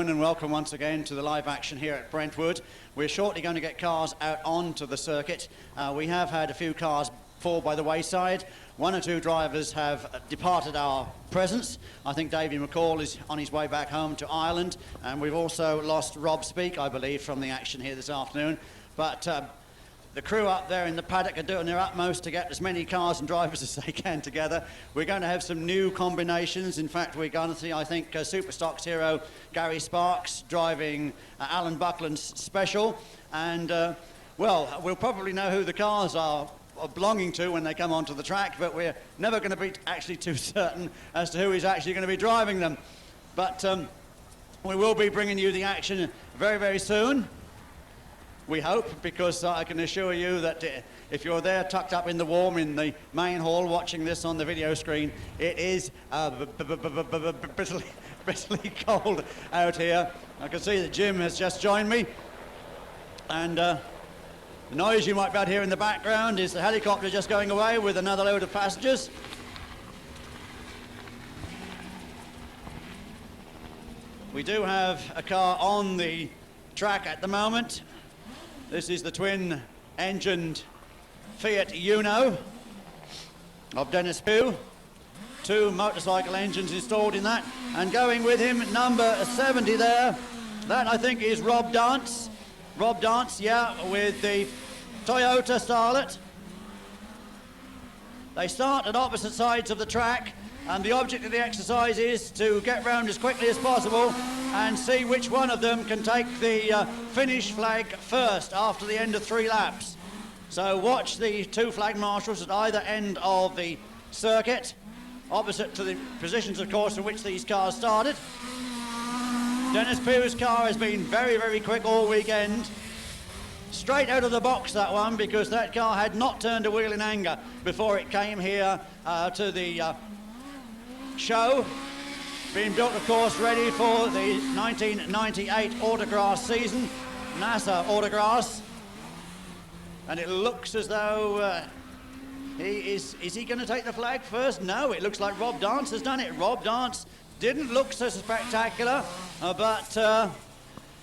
afternoon and welcome once again to the live action here at Brentwood. We're shortly going to get cars out onto the circuit. We have had a few cars fall by the wayside. One or two drivers have departed our presence. I think Davy McCall is on his way back home to Ireland, and we've also lost Rob Speak, I believe, from the action here this afternoon. But the crew up there in the paddock are doing their utmost to get as many cars and drivers as they can together. We're going to have some new combinations. In fact, we're going to see, I think, Superstocks hero Gary Sparks driving Alan Buckland's special. And, well, we'll probably know who the cars are belonging to when they come onto the track, but we're never going to be actually too certain as to who is actually going to be driving them. But we will be bringing you the action very, very soon. We hope, because I can assure you that if you're there tucked up in the warm in the main hall watching this on the video screen, it is bitterly cold out here. I can see that Jim has just joined me, and the noise you might be able to hear in the background is the helicopter just going away with another load of passengers. We do have a car on the track at the moment. This is the twin-engined Fiat Uno of Dennis Pugh. 2 motorcycle engines installed in that. And going with him, number 70 there, that I think is Rob Dance. Rob Dance, yeah, with the Toyota Starlet. They start at opposite sides of the track, and the object of the exercise is to get round as quickly as possible and see which one of them can take the finish flag first after the end of 3 laps. So watch the 2 flag marshals at either end of the circuit, opposite to the positions, of course, in which these cars started. Dennis Pugh's car has been very, very quick all weekend. Straight out of the box, that one, because that car had not turned a wheel in anger before it came here to the show. Being built, of course, ready for the 1998 Autograss season, NASA Autograss. And it looks as though is he going to take the flag first? No, it looks like Rob Dance has done it. Rob Dance didn't look so spectacular, but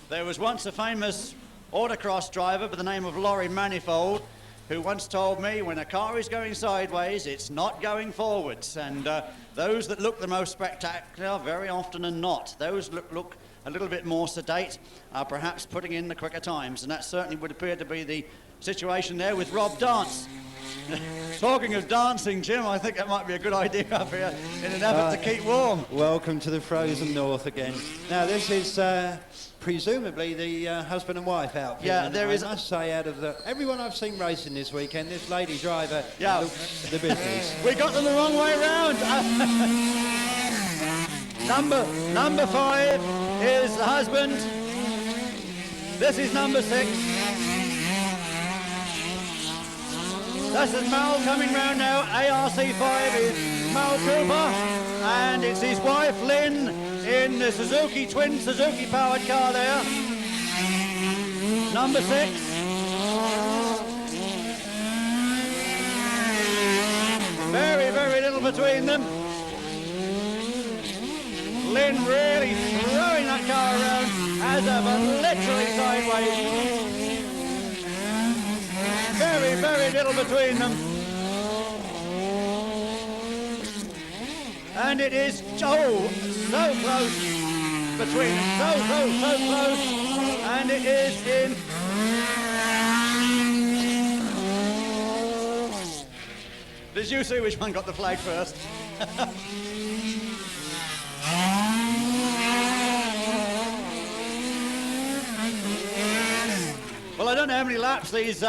there was once a famous autocross driver by the name of Laurie Manifold who once told me, when a car is going sideways, it's not going forwards. And those that look the most spectacular, very often are not. Those look a little bit more sedate, are perhaps putting in the quicker times. And that certainly would appear to be the situation there with Rob Dance. Talking of dancing, Jim, I think that might be a good idea up here in an effort to keep warm. Welcome to the frozen north again. Now, this is presumably the husband and wife outfit. Yeah, there is. I must say, out of everyone I've seen racing this weekend, this lady driver looks the business. We got them the wrong way round. Number 5 is the husband. This is number 6. This is Mal coming round now. ARC5 is Mal Cooper, and it's his wife Lynn in the Suzuki twin Suzuki powered car there. Number 6. Very, very little between them. Lynn really throwing that car around as ever, literally sideways. Very, very little between them. And it is, oh, so close between them. So close. And it is in. Did you see which one got the flag first? Well, I don't know how many laps these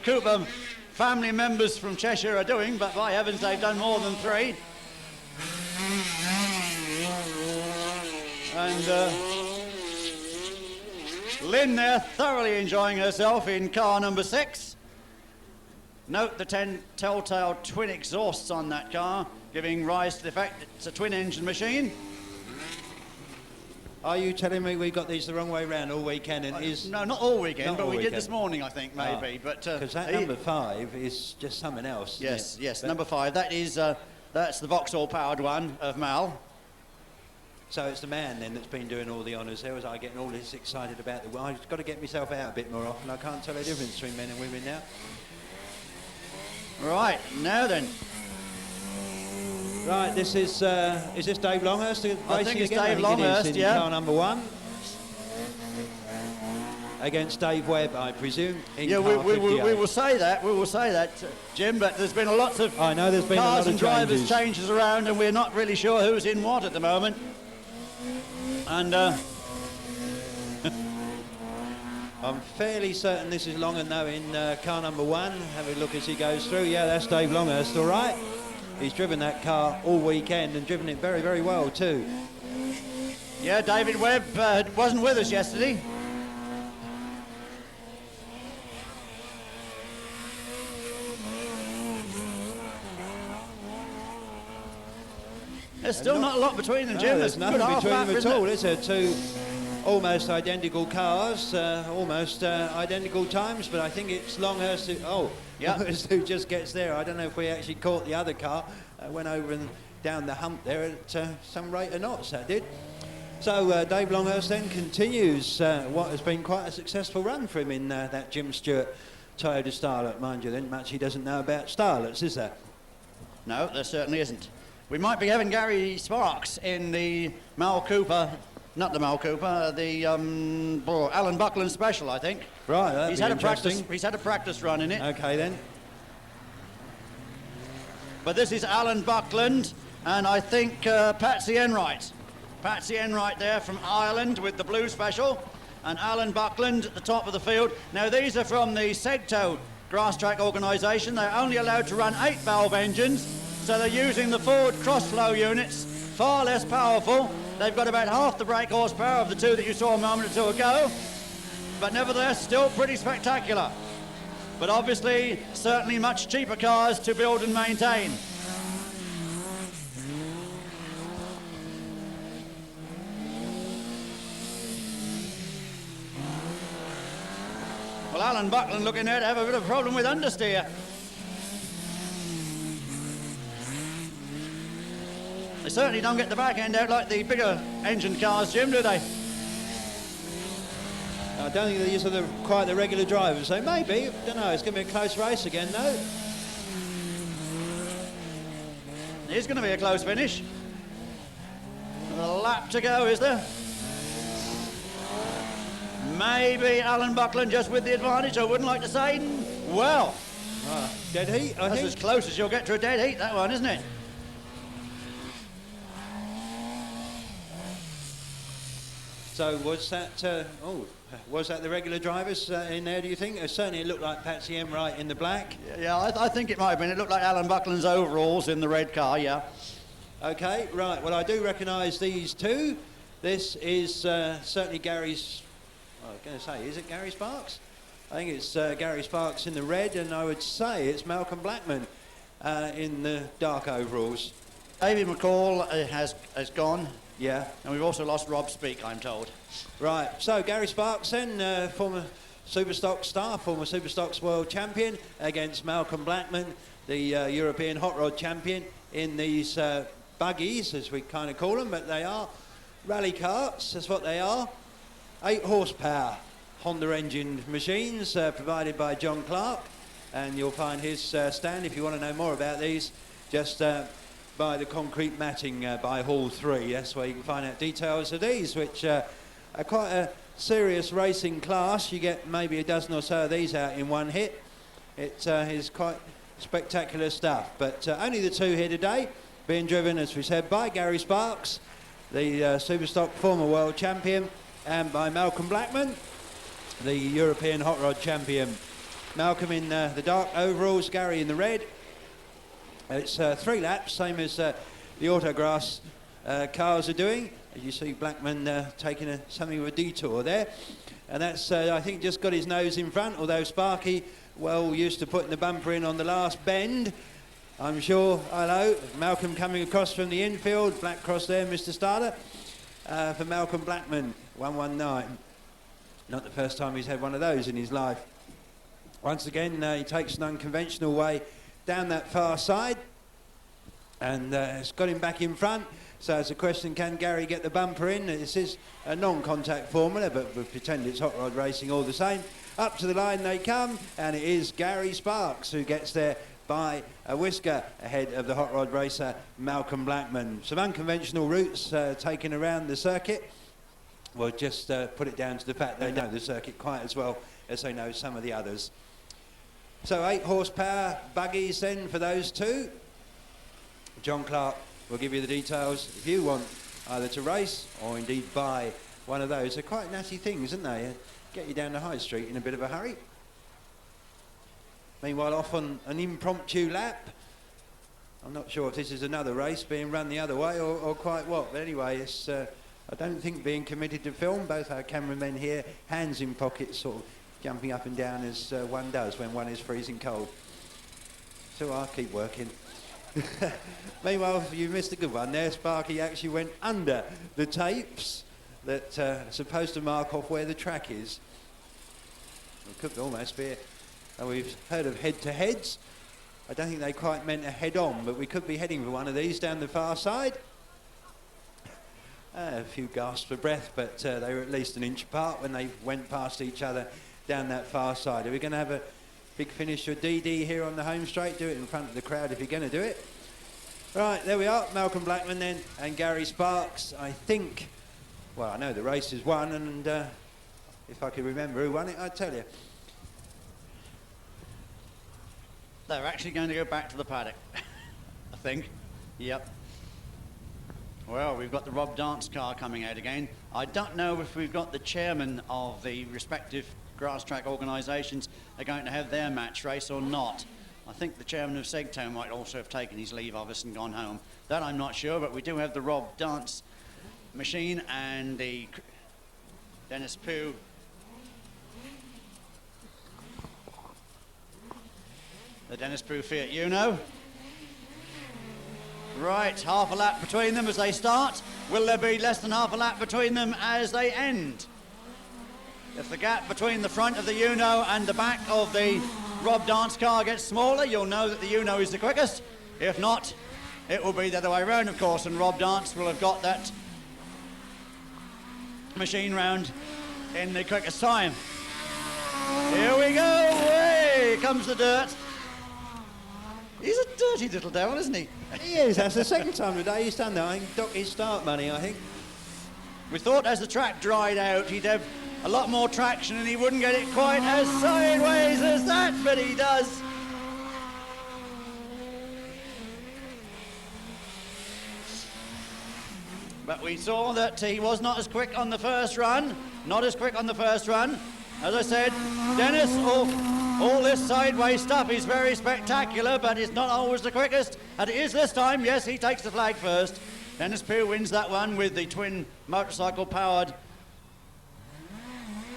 Cooper family members from Cheshire are doing, but by heavens, they've done more than 3. And Lynn there thoroughly enjoying herself in car number 6. Note the 10 telltale twin exhausts on that car, giving rise to the fact that it's a twin-engine machine. Are you telling me we got these the wrong way round all weekend? And no, not all weekend, not but all we weekend. did this morning, I think, maybe. Because that number 5 is just something else. Yes, number 5. That is that's the Vauxhall powered one of Mal. So it's the man then that's been doing all the honours. There was I getting all this excited about the... I've got to get myself out a bit more often. I can't tell the difference between men and women now. Right, now then. Right, this is this Dave Longhurst? I think it's again? Dave Longhurst, in yeah. car number 1. Against Dave Webb, I presume, in yeah, car we 58. will say that, Jim, but there's been lots of I know there's been a lot cars of and drivers changes. changes around, and we're not really sure who's in what at the moment. And I'm fairly certain this is Long and No in car number 1. Have a look as he goes through. Yeah, that's Dave Longhurst, all right. He's driven that car all weekend and driven it very, very well too. yeah, David Webb wasn't with us yesterday. There's still not a lot between them, Jim. No, there's nothing good between half them lap, at all, isn't is there? Two almost identical cars, almost identical times, but I think it's Longhurst who just gets there. I don't know if we actually caught the other car. Went over and down the hump there at some rate of knots, that did. So Dave Longhurst then continues what has been quite a successful run for him in that Jim Stewart Toyota Starlet. Mind you, then much he doesn't know about Starlets, is there? No, there certainly isn't. We might be having Gary Sparks in the Mal Cooper, not the Mal Cooper, the Alan Buckland Special, I think. Right, that'd be interesting. He's had a practice run in it. Okay then. But this is Alan Buckland, and I think Patsy Enright. Patsy Enright there from Ireland with the blue special, and Alan Buckland at the top of the field. Now these are from the Segto grass track organisation. They're only allowed to run 8-valve engines, so they're using the Ford cross-flow units, far less powerful. They've got about half the brake horsepower of the two that you saw a moment or two ago, but nevertheless still pretty spectacular. But obviously, certainly much cheaper cars to build and maintain. Well, Alan Buckland looking there to have a bit of a problem with understeer. They certainly don't get the back end out like the bigger engine cars, Jim, do they? I don't think these are quite the regular drivers. They may be. I don't know. It's going to be a close race again, though. It's going to be a close finish. A lap to go, is there? Maybe Alan Buckland just with the advantage. I wouldn't like to say. Well, dead heat, I that's think. as close as you'll get to a dead heat, that one, isn't it? So was that? Was that the regular drivers in there? Do you think? Certainly, it looked like Patsy Enright in the black. Yeah, I think it might have been. It looked like Alan Buckland's overalls in the red car. Yeah. Okay, right. Well, I do recognise these two. This is certainly Gary's. I was going to say, is it Gary Sparks? I think it's Gary Sparks in the red, and I would say it's Malcolm Blackman in the dark overalls. David McCall has gone. Yeah. And we've also lost Rob Speak, I'm told. Right, so Gary Sparks then, former Superstock star, former Superstocks world champion, against Malcolm Blackman, the European hot rod champion, in these buggies, as we kind of call them, but they are rally carts, that's what they are. 8 horsepower Honda engined machines provided by John Clark, and you'll find his stand if you want to know more about these, just by the concrete matting by Hall 3. That's where you can find out details of these, which are quite a serious racing class. You get maybe a dozen or so of these out in one hit. It is quite spectacular stuff, but only the two here today, being driven, as we said, by Gary Sparks, the Superstock former world champion, and by Malcolm Blackman, the European hot rod champion. Malcolm in the dark overalls, Gary in the red. It's 3 laps, same as the Autograss cars are doing. As you see, Blackman taking something of a detour there. And that's, I think, just got his nose in front, although Sparky, well, used to putting the bumper in on the last bend. I'm sure, hello, Malcolm coming across from the infield, black cross there, Mr. Starter, for Malcolm Blackman, 119. Not the first time he's had one of those in his life. Once again, he takes an unconventional way down that far side, and it's got him back in front. So it's a question, can Gary get the bumper in? This is a non-contact formula, but we'll pretend it's hot rod racing all the same. Up to the line they come, and it is Gary Sparks who gets there by a whisker ahead of the hot rod racer Malcolm Blackman. Some unconventional routes taken around the circuit. We'll just put it down to the fact they know the circuit quite as well as they know some of the others. So 8 horsepower buggies then for those two. John Clark will give you the details if you want either to race or indeed buy one of those. They're quite natty things, aren't they? Get you down the high street in a bit of a hurry. Meanwhile, off on an impromptu lap. I'm not sure if this is another race being run the other way or quite what. But anyway, it's, I don't think being committed to film. Both our cameramen here, hands in pockets, sort of jumping up and down as one does when one is freezing cold. So I'll keep working. Meanwhile, you missed a good one there. Sparky actually went under the tapes that are supposed to mark off where the track is. It could almost be, we've heard of head-to-heads. I don't think they quite meant a head-on, but we could be heading for one of these down the far side. A few gasps for breath, but they were at least an inch apart when they went past each other down that far side. Are we going to have a big finish for DD here on the home straight? Do it in front of the crowd if you're going to do it. Right, there we are. Malcolm Blackman then and Gary Sparks. I think, well, I know the race is won, and if I could remember who won it, I'd tell you. They're actually going to go back to the paddock, I think. Yep. Well, we've got the Rob Dance car coming out again. I don't know if we've got the chairman of the respective grass track organisations are going to have their match race or not. I think the chairman of Segtown might also have taken his leave of us and gone home. That I'm not sure, but we do have the Rob Dance machine and the Dennis Pugh. The Dennis Pugh Fiat Uno. Right, half a lap between them as they start. Will there be less than half a lap between them as they end? If the gap between the front of the Uno and the back of the Rob Dance car gets smaller, you'll know that the Uno is the quickest. If not, it will be the other way around, of course, and Rob Dance will have got that machine round in the quickest time. Here we go, way comes the dirt. He's a dirty little devil, isn't he? He is. That's the second time today he's done that. I think dock his start money, I think. We thought as the track dried out he'd have a lot more traction and he wouldn't get it quite as sideways as that, but he does. But we saw that he was not as quick on the first run. Not as quick on the first run. As I said, Dennis, all this sideways stuff is very spectacular, but it's not always the quickest. And it is this time, yes, he takes the flag first. Dennis Pugh wins that one with the twin motorcycle-powered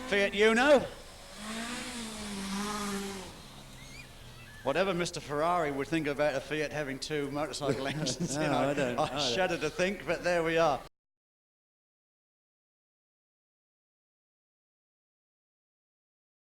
Fiat Uno. Whatever Mr. Ferrari would think about a Fiat having two motorcycle engines, you know, I shudder to think, but there we are.